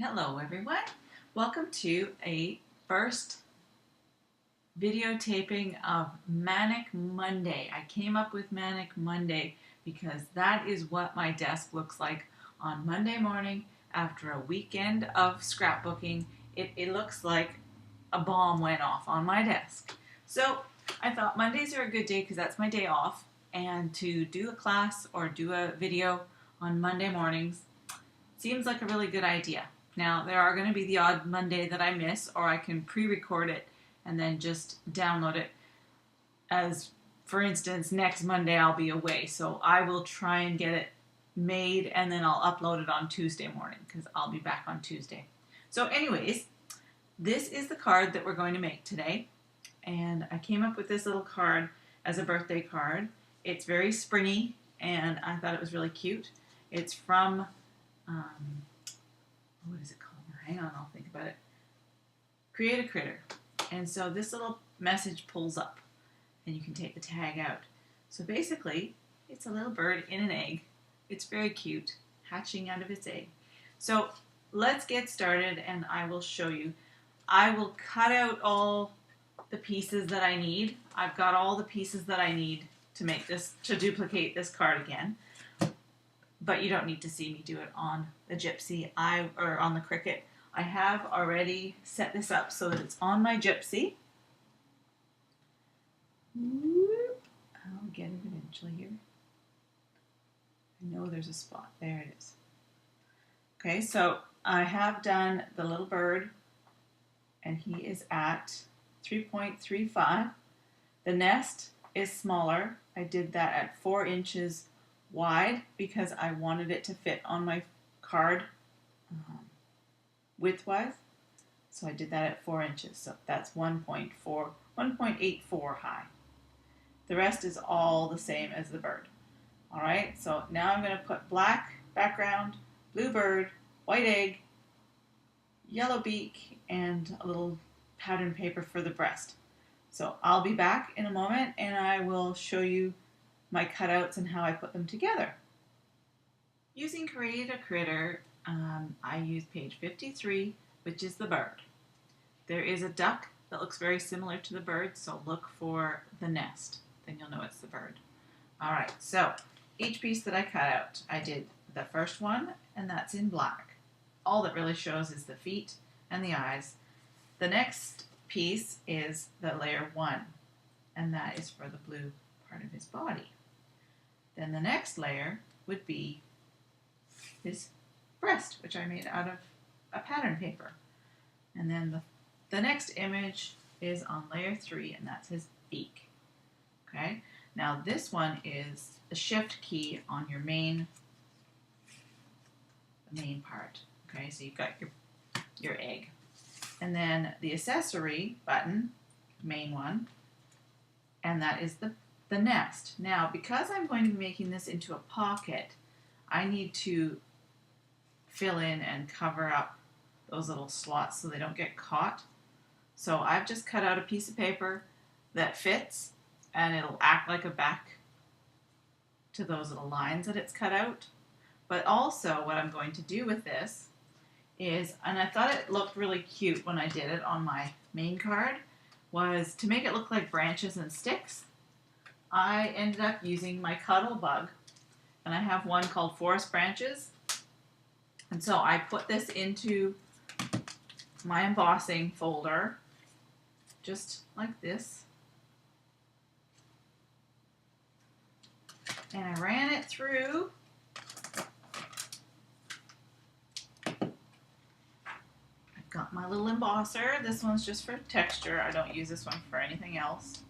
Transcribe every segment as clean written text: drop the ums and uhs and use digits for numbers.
Hello everyone. Welcome to a first videotaping of Manic Monday. I came up with Manic Monday because that is what my desk looks like on Monday morning after a weekend of scrapbooking. It looks like a bomb went off on my desk. So I thought Mondays are a good day because that's my day off, and to do a class or do a video on Monday mornings seems like a really good idea. Now, there are going to be the odd Monday that I miss, or I can pre-record it and then just download it. As, for instance, next Monday I'll be away, so I will try and get it made and then I'll upload it on Tuesday morning because I'll be back on Tuesday. So anyways, this is the card that we're going to make today, and I came up with this little card as a birthday card. It's very springy, and I thought it was really cute. It's from what is it called? Hang on, I'll think about it. Create a Critter. And so this little message pulls up and you can take the tag out. So basically, it's a little bird in an egg. It's very cute, hatching out of its egg. So let's get started and I will show you. I will cut out all the pieces that I need. I've got all the pieces that I need to make this, to duplicate this card again. But you don't need to see me do it on the Gypsy or on the Cricut. I have already set this up so that it's on my Gypsy. I'll get it eventually here. I know there's a spot. There it is. Okay, so I have done the little bird, and he is at 3.35. The nest is smaller. I did that at 4 inches wide because I wanted it to fit on my card width-wise. So I did that at 4 inches. So that's 1.84 high. The rest is all the same as the bird. All right, so now I'm going to put black background, blue bird, white egg, yellow beak, and a little pattern paper for the breast. So I'll be back in a moment and I will show you my cutouts and how I put them together. Using Create a Critter, I use page 53, which is the bird. There is a duck that looks very similar to the bird, so look for the nest. Then you'll know it's the bird. Alright, so each piece that I cut out, I did the first one, and that's in black. All that really shows is the feet and the eyes. The next piece is the layer 1, and that is for the blue part of his body. Then the next layer would be his breast, which I made out of a pattern paper. And then the next image is on layer 3, and that's his beak. Okay, now this one is the shift key on your the main part. Okay, so you've got your egg. And then the accessory button, main one, and that is the nest. Now, because I'm going to be making this into a pocket, I need to fill in and cover up those little slots so they don't get caught. So I've just cut out a piece of paper that fits, and it'll act like a back to those little lines that it's cut out. But also what I'm going to do with this is, and I thought it looked really cute when I did it on my main card, was to make it look like branches and sticks. I ended up using my Cuddle Bug, and I have one called Forest Branches. And so I put this into my embossing folder, just like this. And I ran it through. I've got my little embosser. This one's just for texture. I don't use this one for anything else.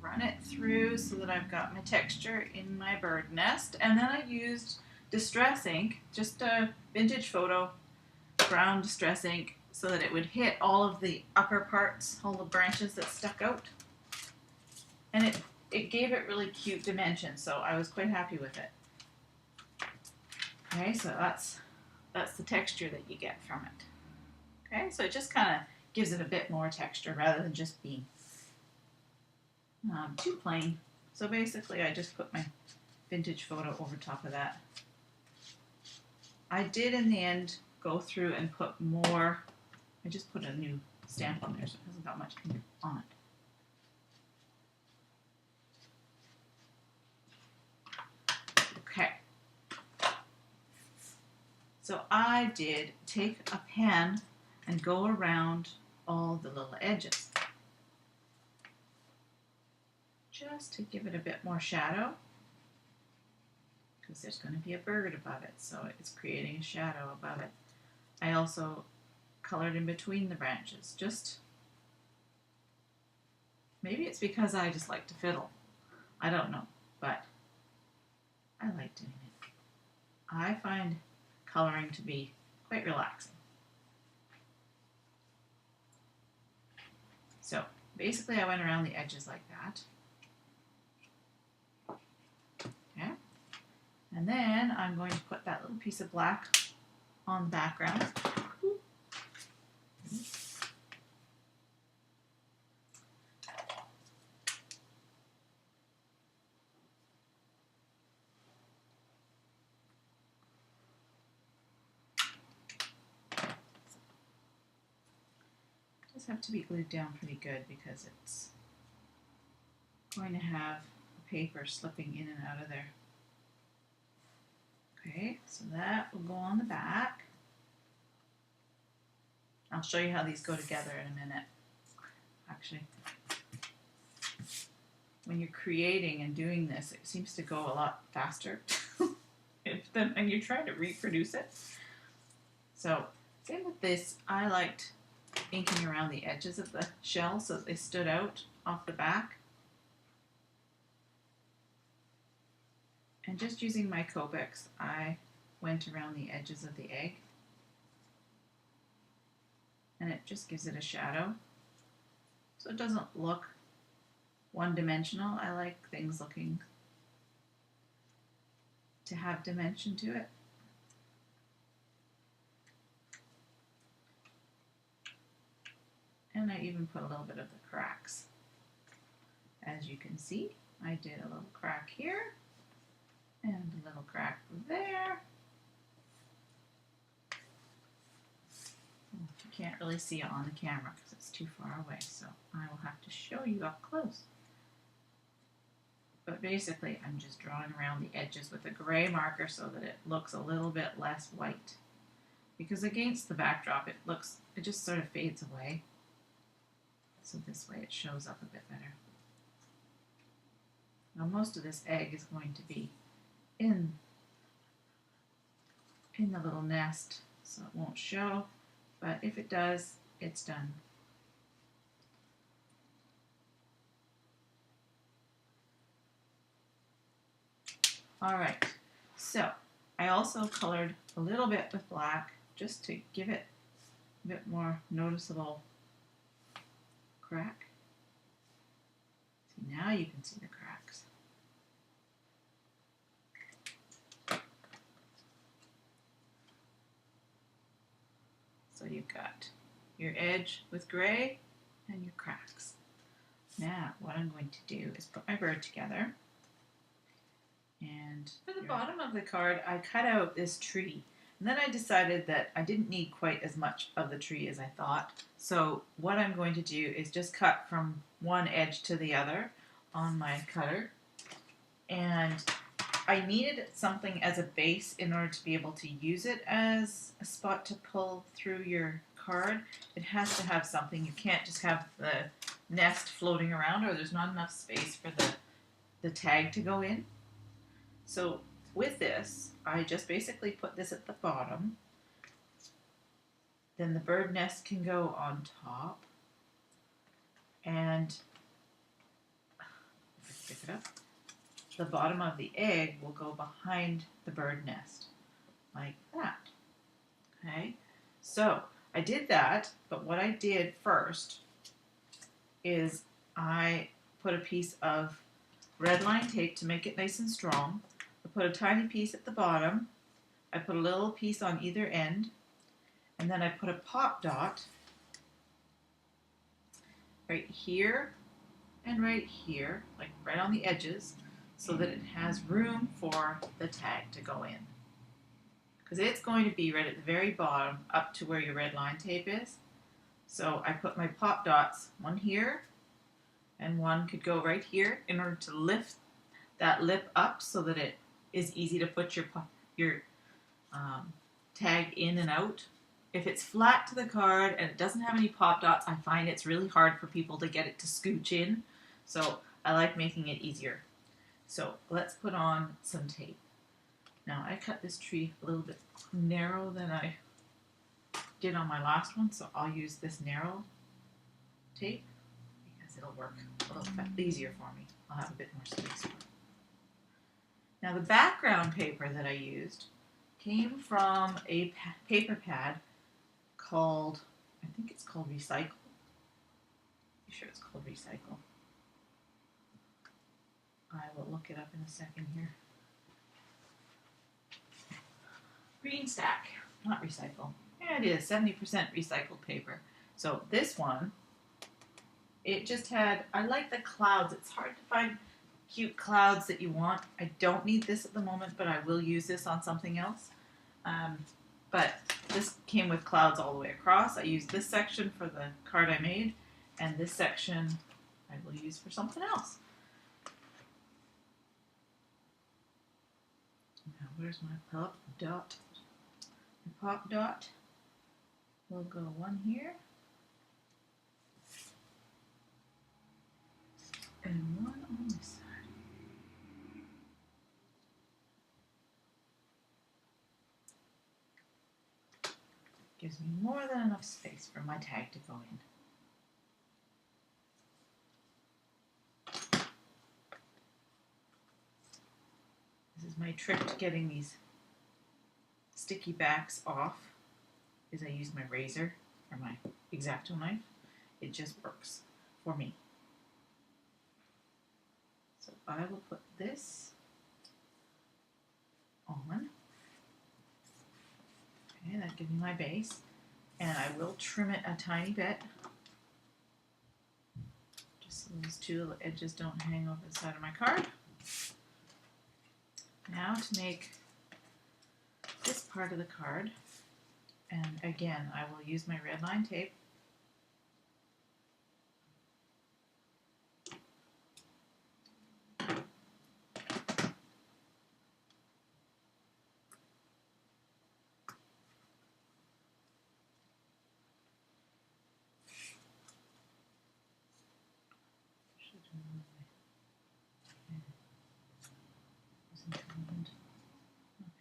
Run it through so that I've got my texture in my bird nest, and then I used distress ink, just a vintage photo, brown distress ink, so that it would hit all of the upper parts, all the branches that stuck out, and it gave it really cute dimensions, so I was quite happy with it. Okay, so that's the texture that you get from it. Okay, so it just kind of gives it a bit more texture rather than just being too plain. So basically I just put my vintage photo over top of that. I did in the end go through and put more. I just put a new stamp on there so it hasn't got much ink on it. Okay. So I did take a pen and go around all the little edges, just to give it a bit more shadow, because there's going to be a bird above it, so it's creating a shadow above it. I also colored in between the branches, just maybe it's because I just like to fiddle. I don't know, but I like doing it. I find coloring to be quite relaxing. So basically I went around the edges like that. Okay. And then I'm going to put that little piece of black on the background. Have to be glued down pretty good because it's going to have paper slipping in and out of there. Okay, so that will go on the back. I'll show you how these go together in a minute. Actually, when you're creating and doing this, it seems to go a lot faster than when you're trying to reproduce it. So, same with this, I liked inking around the edges of the shell so that they stood out off the back. And just using my Copics, I went around the edges of the egg. And it just gives it a shadow. So it doesn't look one-dimensional. I like things looking to have dimension to it. And I even put a little bit of the cracks. As you can see, I did a little crack here and a little crack there. You can't really see it on the camera because it's too far away, so I will have to show you up close. But basically, I'm just drawing around the edges with a gray marker so that it looks a little bit less white. Because against the backdrop, it just sort of fades away. So this way it shows up a bit better. Now most of this egg is going to be in the little nest, so it won't show, but if it does, it's done. Alright, so I also colored a little bit with black just to give it a bit more noticeable crack. See, now you can see the cracks. So you've got your edge with gray and your cracks. Now what I'm going to do is put my bird together. And for the bottom of the card, I cut out this tree. And then I decided that I didn't need quite as much of the tree as I thought. So what I'm going to do is just cut from one edge to the other on my cutter. And I needed something as a base in order to be able to use it as a spot to pull through your card. It has to have something. You can't just have the nest floating around, or there's not enough space for the tag to go in. So with this, I just basically put this at the bottom. Then the bird nest can go on top. And if I pick it up, the bottom of the egg will go behind the bird nest, like that. Okay, so I did that, but what I did first is I put a piece of red line tape to make it nice and strong. I put a tiny piece at the bottom. I put a little piece on either end, and then I put a pop dot right here and right here, like right on the edges, so that it has room for the tag to go in. because it's going to be right at the very bottom up to where your red line tape is. So I put my pop dots, one here and one could go right here, in order to lift that lip up so that it is easy to put your tag in and out. If it's flat to the card and it doesn't have any pop dots, I find it's really hard for people to get it to scooch in. So I like making it easier. So let's put on some tape. Now I cut this tree a little bit narrow than I did on my last one, so I'll use this narrow tape because it'll work a little bit easier for me. I'll have a bit more space for it. Now the background paper that I used came from a paper pad called, I think it's called Recycle. I'm sure it's called Recycle. I will look it up in a second here. Green Stack, not Recycle. Yeah, it is 70% recycled paper. So this one, it just had, I like the clouds. It's hard to find cute clouds that you want. I don't need this at the moment, but I will use this on something else. But this came with clouds all the way across. I used this section for the card I made, and this section I will use for something else. Now, where's my pop dot? My pop dot will go one here and one on this side. Gives me more than enough space for my tag to go in. This is my trick to getting these sticky backs off, is I use my razor or my X-Acto knife. It just works for me. So I will put this on. Okay, that gives me my base. And I will trim it a tiny bit, just so those two little edges don't hang over the side of my card. Now to make this part of the card, and again, I will use my red line tape.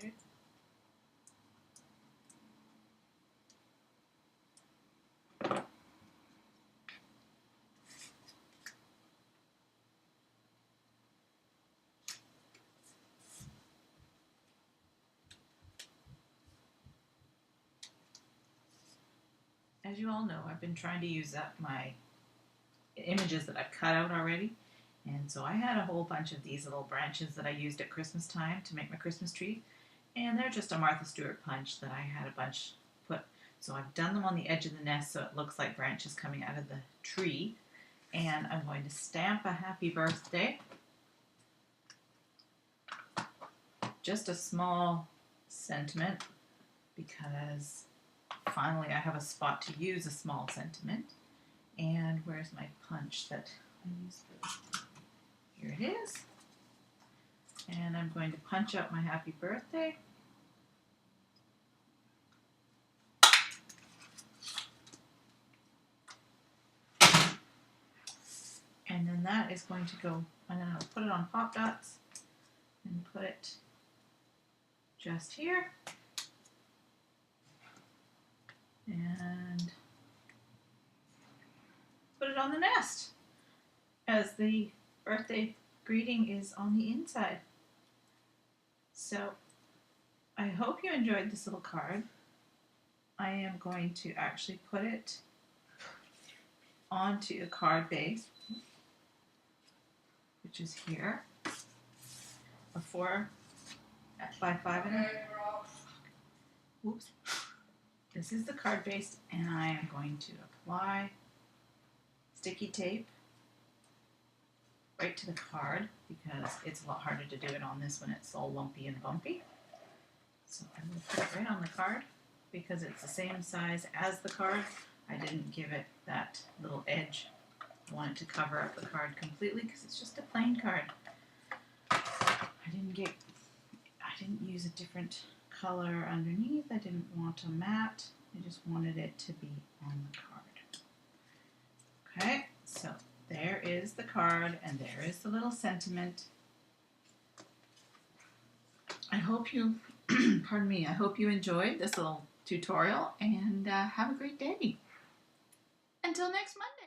Okay. As you all know, I've been trying to use up my images that I've cut out already. And so I had a whole bunch of these little branches that I used at Christmas time to make my Christmas tree. And they're just a Martha Stewart punch that I had a bunch put. So I've done them on the edge of the nest so it looks like branches coming out of the tree. And I'm going to stamp a happy birthday. Just a small sentiment, because finally I have a spot to use a small sentiment. And where's my punch that I used for? Here it is. And I'm going to punch out my happy birthday. And then that is going to go, I'm going to put it on pop dots and put it just here. And put it on the nest, as the birthday greeting is on the inside. So I hope you enjoyed this little card. I am going to actually put it onto a card base, which is here, a 4 by 5.5. Whoops. This is the card base, and I am going to apply sticky tape right to the card, because it's a lot harder to do it on this when it's all lumpy and bumpy. So I'm going to put it right on the card because it's the same size as the card. I didn't give it that little edge. I wanted to cover up the card completely because it's just a plain card. I didn't use a different color underneath. I didn't want a matte. I just wanted it to be on the card. Okay, so there is the card and there is the little sentiment. I hope you, pardon me, I hope you enjoyed this little tutorial and have a great day. Until next Monday.